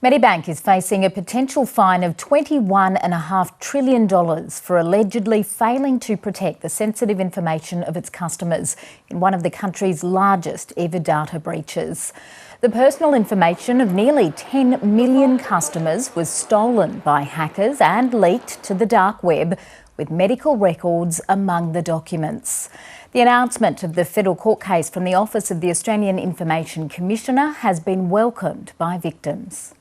Medibank is facing a potential fine of $21.5 trillion for allegedly failing to protect the sensitive information of its customers in one of the country's largest ever data breaches. The personal information of nearly 10 million customers was stolen by hackers and leaked to the dark web, with medical records among the documents. The announcement of the federal court case from the Office of the Australian Information Commissioner has been welcomed by victims.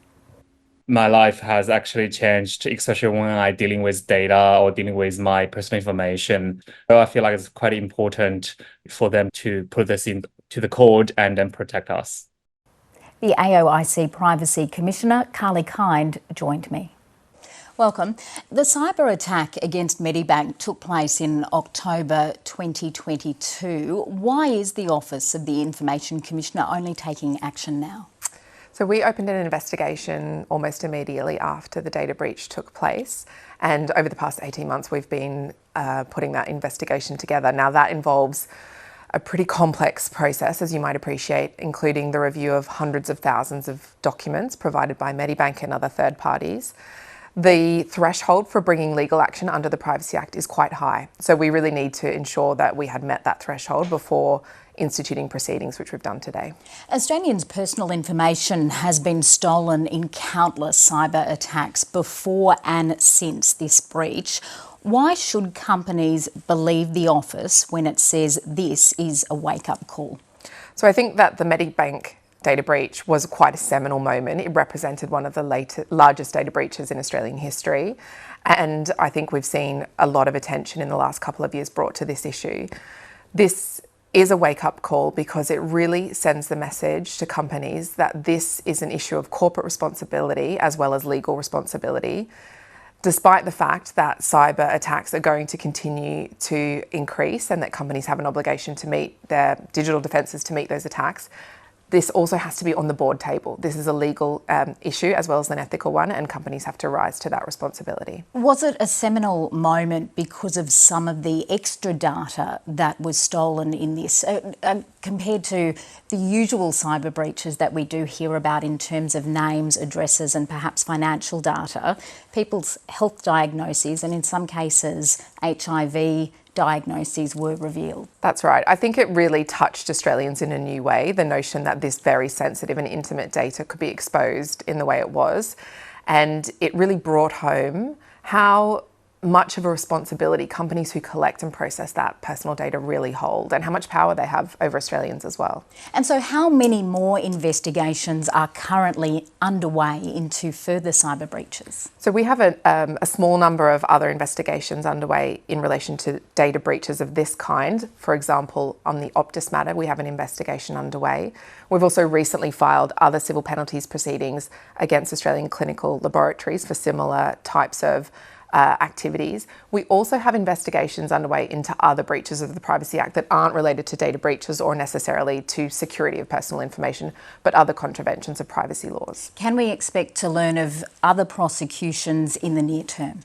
My life has actually changed, especially when I'm dealing with data or dealing with my personal information. So I feel like it's quite important for them to put this into the court and then protect us. The AOIC Privacy Commissioner, Carly Kind, joined me. Welcome. The cyber attack against Medibank took place in October 2022. Why is the Office of the Information Commissioner only taking action now? So we opened an investigation almost immediately after the data breach took place, and over the past 18 months we've been putting that investigation together. Now that involves a pretty complex process, as you might appreciate, including the review of hundreds of thousands of documents provided by Medibank and other third parties. The threshold for bringing legal action under the Privacy Act is quite high, so we really need to ensure that we had met that threshold before instituting proceedings, which we've done today. Australians' personal information has been stolen in countless cyber attacks before and since this breach. Why should companies believe the Office when it says this is a wake-up call? So I think that the Medibank data breach was quite a seminal moment. It represented one of the largest data breaches in Australian history. And I think we've seen a lot of attention in the last couple of years brought to this issue. This is a wake-up call because it really sends the message to companies that this is an issue of corporate responsibility as well as legal responsibility, despite the fact that cyber attacks are going to continue to increase and that companies have an obligation to meet their digital defences to meet those attacks. This also has to be on the board table. This is a legal issue as well as an ethical one, and companies have to rise to that responsibility. Was it a seminal moment because of some of the extra data that was stolen in this, compared to the usual cyber breaches that we do hear about in terms of names, addresses and perhaps financial data, people's health diagnoses and in some cases HIV diagnoses were revealed? That's right. I think it really touched Australians in a new way, the notion that this very sensitive and intimate data could be exposed in the way it was. And it really brought home how much of a responsibility companies who collect and process that personal data really hold and how much power they have over Australians as well. And so how many more investigations are currently underway into further cyber breaches? So we have a small number of other investigations underway in relation to data breaches of this kind. For example, on the Optus matter, we have an investigation underway. We've also recently filed other civil penalties proceedings against Australian clinical laboratories for similar types of activities. We also have investigations underway into other breaches of the Privacy Act that aren't related to data breaches or necessarily to security of personal information, but other contraventions of privacy laws. Can we expect to learn of other prosecutions in the near term?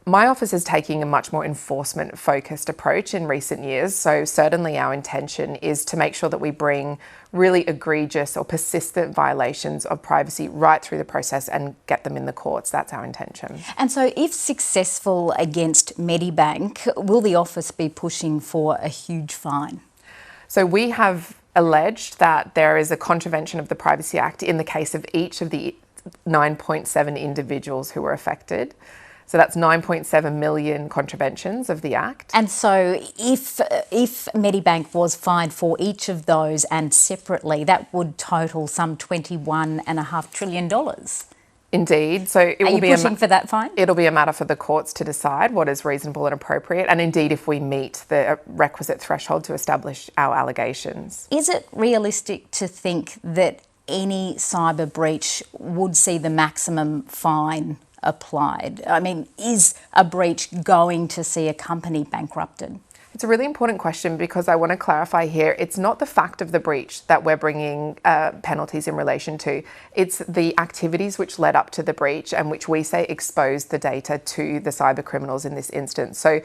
My office is taking a much more enforcement-focused approach in recent years, so certainly our intention is to make sure that we bring really egregious or persistent violations of privacy right through the process and get them in the courts. That's our intention. And so if successful against Medibank, will the office be pushing for a huge fine? So we have alleged that there is a contravention of the Privacy Act in the case of each of the 9.7 individuals who were affected. So that's 9.7 million contraventions of the Act. And so if Medibank was fined for each of those and separately, that would total some $21.5 trillion. Indeed. So it will be pushing for that fine? It'll be a matter for the courts to decide what is reasonable and appropriate, and indeed if we meet the requisite threshold to establish our allegations. Is it realistic to think that any cyber breach would see the maximum fine applied? I mean, is a breach going to see a company bankrupted? It's a really important question because I want to clarify here, it's not the fact of the breach that we're bringing penalties in relation to. It's the activities which led up to the breach and which we say exposed the data to the cyber criminals in this instance. So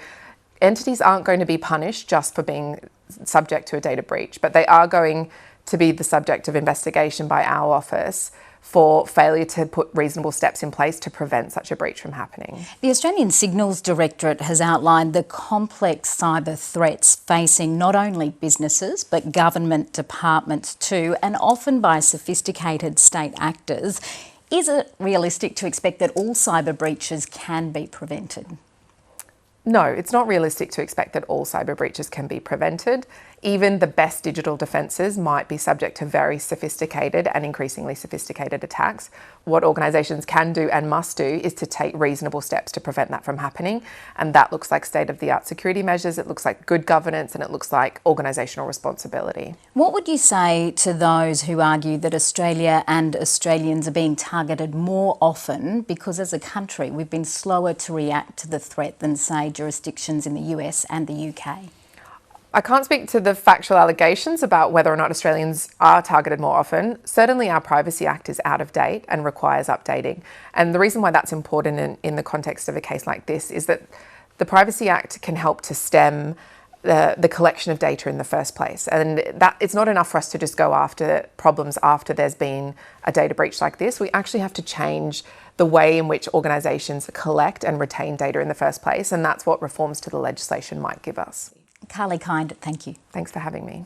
entities aren't going to be punished just for being subject to a data breach, but they are going to be the subject of investigation by our office for failure to put reasonable steps in place to prevent such a breach from happening. The Australian Signals Directorate has outlined the complex cyber threats facing not only businesses but government departments too, and often by sophisticated state actors. Is it realistic to expect that all cyber breaches can be prevented? No, it's not realistic to expect that all cyber breaches can be prevented. Even the best digital defences might be subject to very sophisticated and increasingly sophisticated attacks. What organisations can do and must do is to take reasonable steps to prevent that from happening. And that looks like state-of-the-art security measures, it looks like good governance, and it looks like organisational responsibility. What would you say to those who argue that Australia and Australians are being targeted more often because as a country we've been slower to react to the threat than, say, jurisdictions in the US and the UK? I can't speak to the factual allegations about whether or not Australians are targeted more often. Certainly our Privacy Act is out of date and requires updating. And the reason why that's important in the context of a case like this is that the Privacy Act can help to stem the collection of data in the first place. And that it's not enough for us to just go after problems after there's been a data breach like this. We actually have to change the way in which organisations collect and retain data in the first place. And that's what reforms to the legislation might give us. Carly Kind, thank you. Thanks for having me.